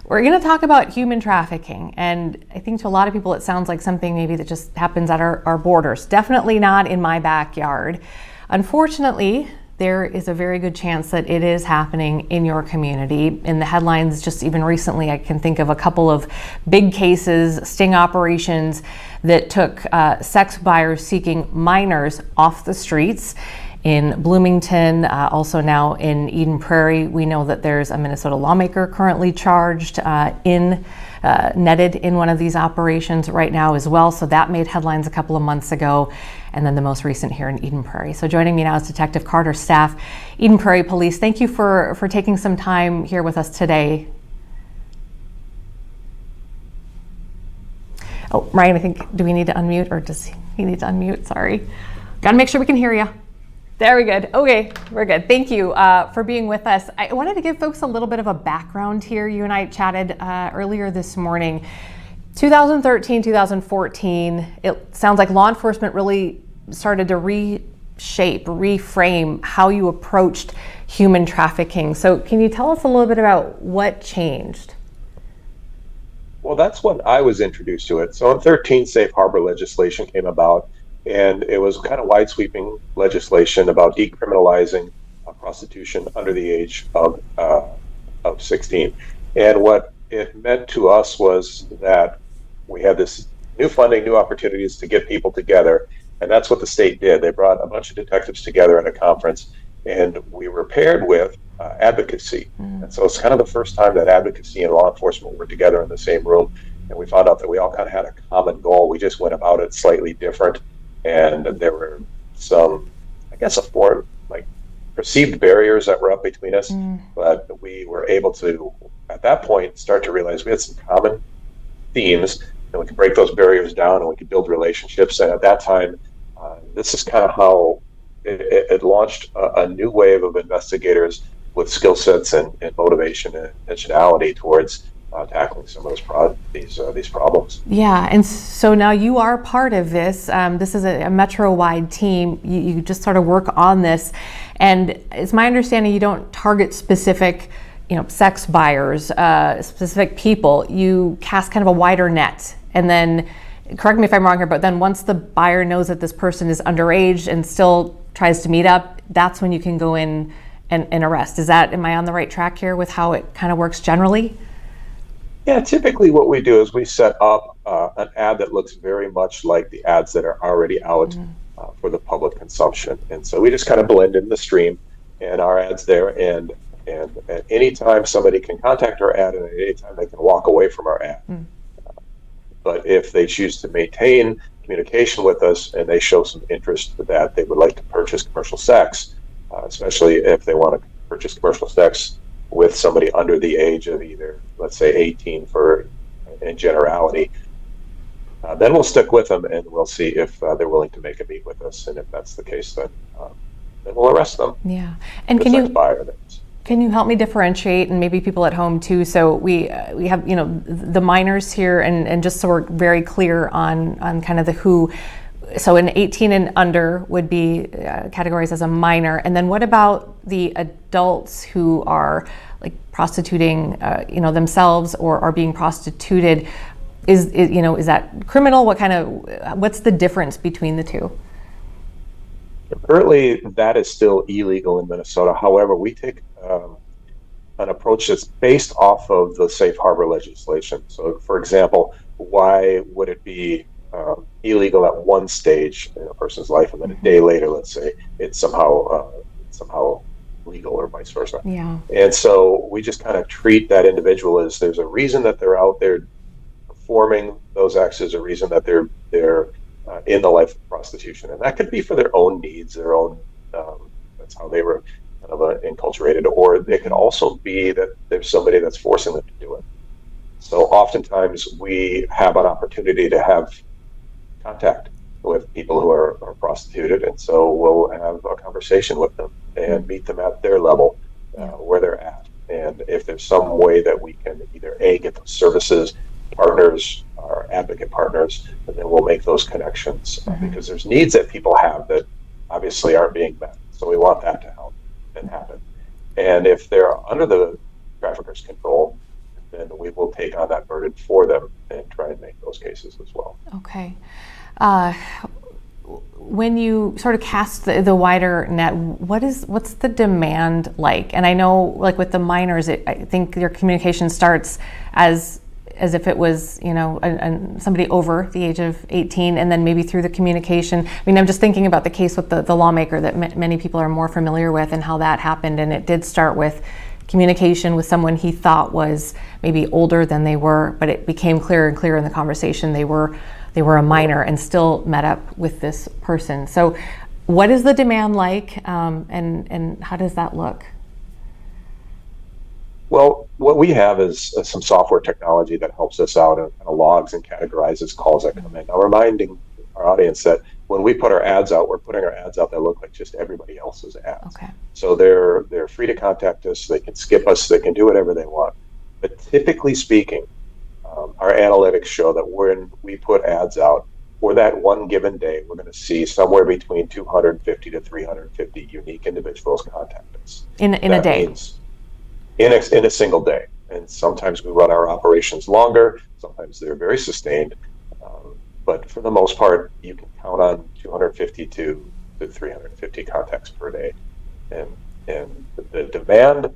We're going to talk about human trafficking, and I think to a lot of people it sounds like something maybe that just happens at our borders. Definitely not in my backyard. Unfortunately, there is a very good chance that it is happening in your community. In the headlines just even recently, I can think of a couple of big cases, sting operations that took sex buyers seeking minors off the streets. In Bloomington, also now in Eden Prairie, we know that there's a Minnesota lawmaker currently charged netted in one of these operations right now as well. So that made headlines a couple of months ago. And then the most recent here in Eden Prairie. So joining me now is Detective Carter Staff, Eden Prairie Police. Thank you for taking some time here with us today. Oh, Ryan, I think, do we need to unmute, or does he need to unmute? Sorry. Got to make sure we can hear you. There we go. Okay, we're good. Thank you for being with us. I wanted to give folks a little bit of a background here. You and I chatted earlier this morning. 2013, 2014, it sounds like law enforcement really started to reshape, reframe how you approached human trafficking. So can you tell us a little bit about what changed? Well, that's when I was introduced to it. So in 2013, safe harbor legislation came about, and it was kind of wide sweeping legislation about decriminalizing prostitution under the age of 16. And what it meant to us was that we had this new funding, new opportunities to get people together. And that's what the state did. They brought a bunch of detectives together at a conference, and we were paired with advocacy. And so it's kind of the first time that advocacy and law enforcement were together in the same room. And we found out that we all kind of had a common goal. We just went about it slightly different. And there were some, I guess, perceived barriers that were up between us. But we were able to, at that point, start to realize we had some common themes, and we could break those barriers down, and we could build relationships. And at that time, this is kind of how it launched a new wave of investigators with skill sets and motivation and intentionality towards tackling some of these problems. Yeah, and so now you are part of this. This is a metro-wide team. You just sort of work on this, and it's my understanding you don't target specific, sex buyers, specific people. You cast kind of a wider net, and then, correct me if I'm wrong here, but then once the buyer knows that this person is underage and still tries to meet up, that's when you can go in and arrest. Am I on the right track here with how it kind of works generally? Yeah, typically what we do is we set up an ad that looks very much like the ads that are already out for the public consumption. And so we just kind of blend in the stream, and our ad's there, and at any time somebody can contact our ad, and at any time they can walk away from our ad. But if they choose to maintain communication with us and they show some interest that they would like to purchase commercial sex, especially if they want to purchase commercial sex with somebody under the age of either, let's say, 18 in generality, then we'll stick with them, and we'll see if they're willing to make a meet with us. And if that's the case, then we'll arrest them. Yeah. And can you help me differentiate, and maybe people at home too? So we have the minors here, and just so we're very clear on kind of the who. So an 18 and under would be categorized as a minor, and then what about the adults who are like prostituting, themselves or are being prostituted? Is that criminal? What's the difference between the two? Currently, that is still illegal in Minnesota. However, we take an approach that's based off of the safe harbor legislation. So, for example, why would it be illegal at one stage in a person's life, and then a day later, let's say, it's somehow legal, or vice versa? Yeah. And so we just kind of treat that individual as there's a reason that they're out there performing those acts. There's a reason that they're in the life of prostitution, and that could be for their own needs, their own. That's how they were kind of enculturated, or it could also be that there's somebody that's forcing them to do it. So oftentimes we have an opportunity to have contact with people who are prostituted, and so we'll have a conversation with them and meet them at their level, where they're at. And if there's some way that we can either get those services, partners, our advocate partners, and then we'll make those connections, because there's needs that people have that obviously aren't being met. So we want that to help and happen. And if they're under the trafficker's control, then we will will take on that burden for them and try and make those cases as well. Okay. When you sort of cast the wider net, what's the demand like? And I know, like with the minors, I think your communication starts as if it was, somebody over the age of 18, and then maybe through the communication. I mean, I'm just thinking about the case with the lawmaker that many people are more familiar with and how that happened. And it did start with communication with someone he thought was maybe older than they were, but it became clearer and clearer in the conversation they were a minor and still met up with this person. So what is the demand like, and how does that look? Well, what we have is some software technology that helps us out and kind of logs and categorizes calls that come in. Now, reminding our audience that when we put our ads out, we're putting our ads out that look like just everybody else's ads. Okay. So they're free to contact us. They can skip us. They can do whatever they want. But typically speaking, our analytics show that when we put ads out for that one given day, we're going to see somewhere between 250 to 350 unique individuals contact us. In a day? In a single day. And sometimes we run our operations longer. Sometimes they're very sustained. But for the most part, you can count on 250 to 350 contacts per day. And the demand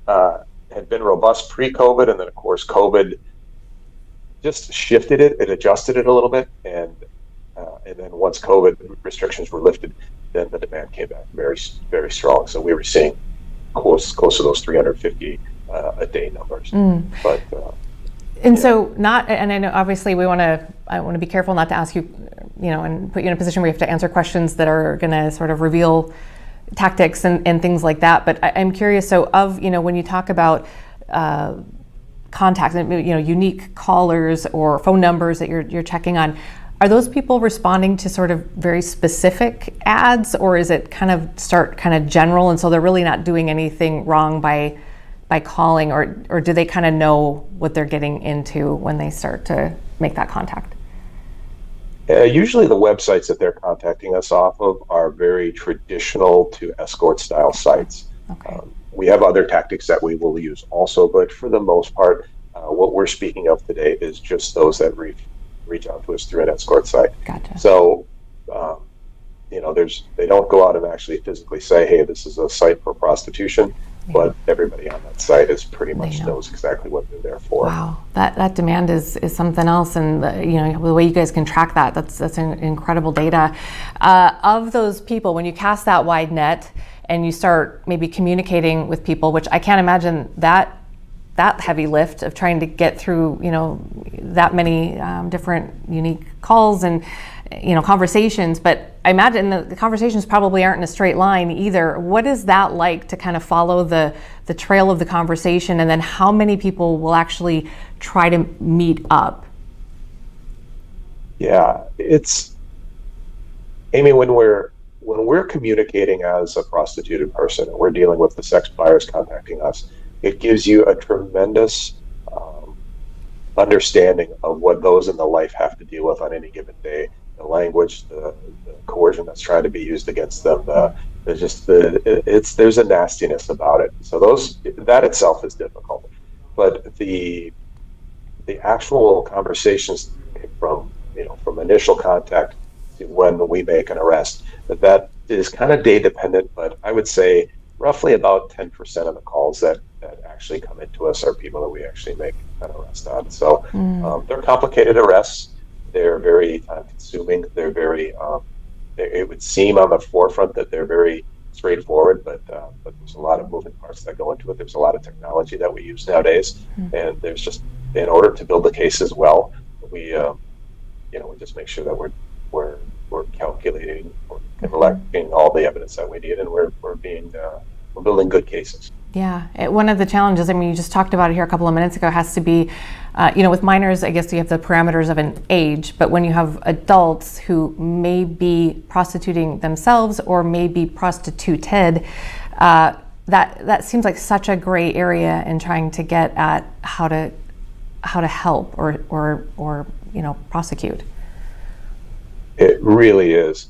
had been robust pre-COVID, and then of course COVID just shifted it. It adjusted it a little bit, and then once COVID restrictions were lifted, then the demand came back very, very strong. So we were seeing close to those 350 a day numbers. But so and I know obviously I want to be careful not to ask you, and put you in a position where you have to answer questions that are going to sort of reveal tactics and things like that. But I'm curious. So when you talk about contacts, unique callers or phone numbers that you're checking on, are those people responding to sort of very specific ads, or is it kind of general, and so they're really not doing anything wrong by calling, or do they kind of know what they're getting into when they start to make that contact? Usually the websites that they're contacting us off of are very traditional to escort style sites. Okay. We have other tactics that we will use also, but for the most part, what we're speaking of today is just those that reach out to us through an escort site. Gotcha. So, they don't go out and actually physically say, hey, this is a site for prostitution, but everybody on that site is pretty much knows exactly what they're there for. Wow, that demand is something else, and the way you guys can track that's incredible data. Of those people, when you cast that wide net and you start maybe communicating with people, which I can't imagine that heavy lift of trying to get through that many different unique calls and conversations, but I imagine the conversations probably aren't in a straight line either. What is that like to kind of follow the trail of the conversation, and then how many people will actually try to meet up? Yeah, it's Amy, when we're communicating as a prostituted person and we're dealing with the sex buyers contacting us, it gives you a tremendous understanding of what those in the life have to deal with on any given day. The language, the coercion that's trying to be used against them, there's a nastiness about it. So that itself is difficult. But the actual conversations from initial contact to when we make an arrest, that is kind of day dependent, but I would say roughly about 10% of the calls that actually come into us are people that we actually make an arrest on. So they're complicated arrests. They're very time consuming. They're very, it would seem on the forefront that they're very straightforward, but there's a lot of moving parts that go into it. There's a lot of technology that we use nowadays, and there's just, in order to build the cases well, we just make sure that we're calculating or collecting all the evidence that we need, and we're building good cases. Yeah, one of the challenges, you just talked about it here a couple of minutes ago, has to be, with minors, I guess you have the parameters of an age, but when you have adults who may be prostituting themselves or may be prostituted, that seems like such a gray area in trying to get at how to help or prosecute. It really is.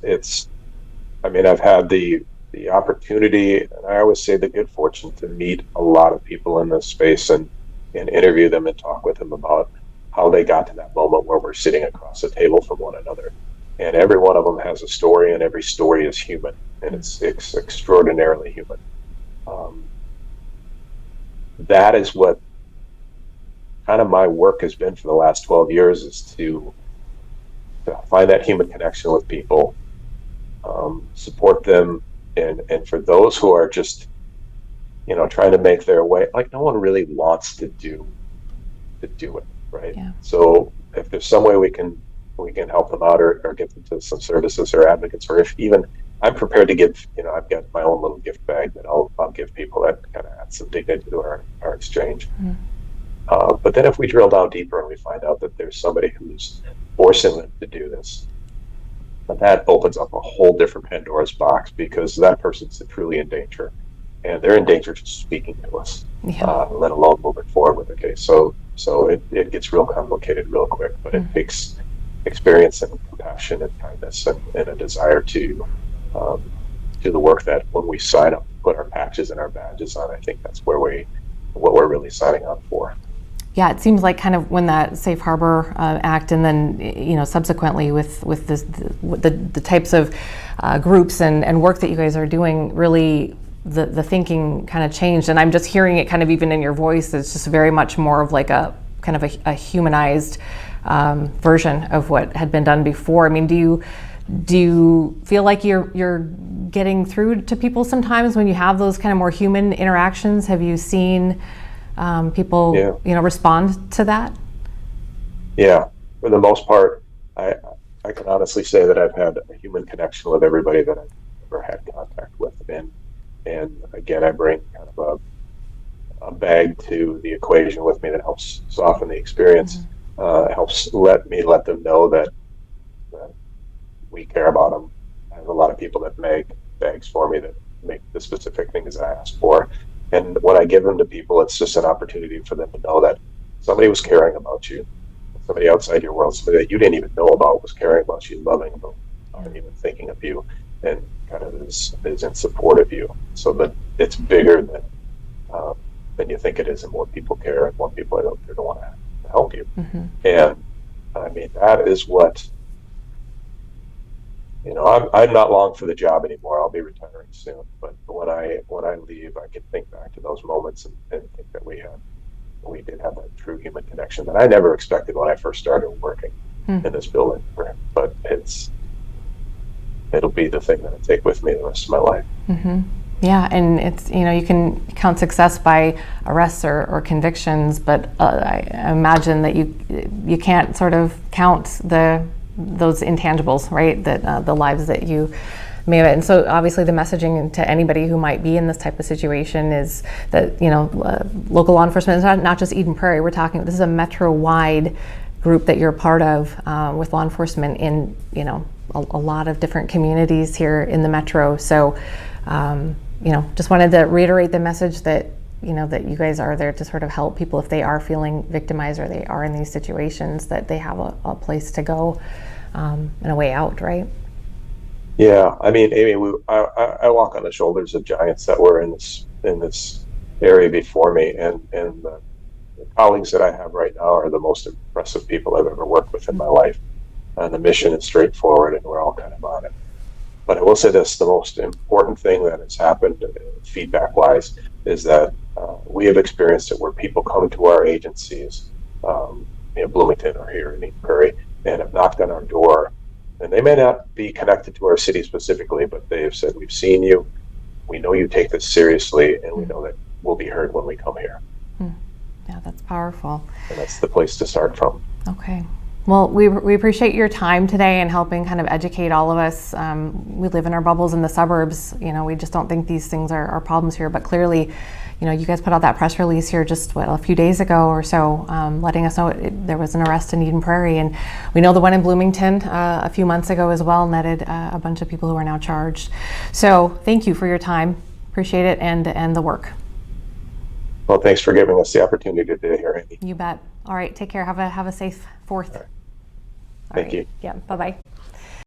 I've had the opportunity, and I always say the good fortune, to meet a lot of people in this space, and and interview them and talk with them about how they got to that moment where we're sitting across the table from one another. And every one of them has a story, and every story is human, and it's extraordinarily human. That is what kind of my work has been for the last 12 years, is to find that human connection with people, support them, and for those who are just, trying to make their way, like, no one really wants to do it, right? Yeah. So if there's some way we can help them out, or get them to some services or advocates, or if even I'm prepared to give, I've got my own little gift bag that I'll give people that kind of adds some dignity to our exchange. But then if we drill down deeper and we find out that there's somebody who's forcing them to do this, that opens up a whole different Pandora's box, because that person's truly in danger, and they're in danger just speaking to us, let alone moving forward with the case. So it gets real complicated real quick, but it takes experience and compassion and kindness and a desire to do the work that when we sign up, put our patches and our badges on. I think that's what we're really signing up for. Yeah, it seems like kind of when that Safe Harbor Act, and then subsequently with the types of groups and work that you guys are doing, really the thinking kind of changed. And I'm just hearing it kind of even in your voice. It's just very much more of like a kind of a humanized version of what had been done before. I mean, do you feel like you're getting through to people sometimes when you have those kind of more human interactions? Have you seen people respond to that? Yeah, for the most part, I can honestly say that I've had a human connection with everybody that I've ever had contact with, and again, I bring kind of a bag to the equation with me that helps soften the experience. Helps let them know that we care about them. I have a lot of people that make bags for me that make the specific things that I ask for. And when I give them to people, it's just an opportunity for them to know that somebody was caring about you. Somebody outside your world, somebody that you didn't even know about, was caring about you, loving them, and even thinking of you, and kind of is in support of you. So that it's bigger than you think it is, and more people care, and more people are out there to want to help you. And I mean, that is what, I'm not long for the job anymore. I'll be retiring soon. But when I leave, I can think back to those moments and think that we did have that true human connection that I never expected when I first started working in this building. But it'll be the thing that I take with me the rest of my life. Yeah, and it's, you can count success by arrests or convictions, but I imagine that you can't sort of count those intangibles, right? That the lives that you may have. And so obviously the messaging to anybody who might be in this type of situation is that, local law enforcement is not just Eden Prairie. We're talking, this is a metro-wide group that you're a part of with law enforcement in, a lot of different communities here in the metro. So, just wanted to reiterate the message that, that you guys are there to sort of help people if they are feeling victimized or they are in these situations, that they have a place to go and a way out, right? Yeah, I mean, Amy, I walk on the shoulders of giants that were in this area before me, and the colleagues that I have right now are the most impressive people I've ever worked with in my life. And the mission is straightforward, and we're all kind of on it. But I will say this: the most important thing that has happened, feedback-wise, is that we have experienced it where people come to our agencies, Bloomington or here in Eden Prairie, and have knocked on our door. And they may not be connected to our city specifically, but they have said, "We've seen you, we know you take this seriously, and we know that we'll be heard when we come here." Yeah, that's powerful. And that's the place to start from. Okay. Well, we appreciate your time today and helping kind of educate all of us. We live in our bubbles in the suburbs. We just don't think these things are problems here. But clearly, you guys put out that press release here just a few days ago or so, letting us know there was an arrest in Eden Prairie, and we know the one in Bloomington a few months ago as well netted a bunch of people who are now charged. So thank you for your time. Appreciate it and the work. Well, thanks for giving us the opportunity today here, Amy. You bet. All right, take care. Have a safe 4th. Thank you. Yeah, bye-bye.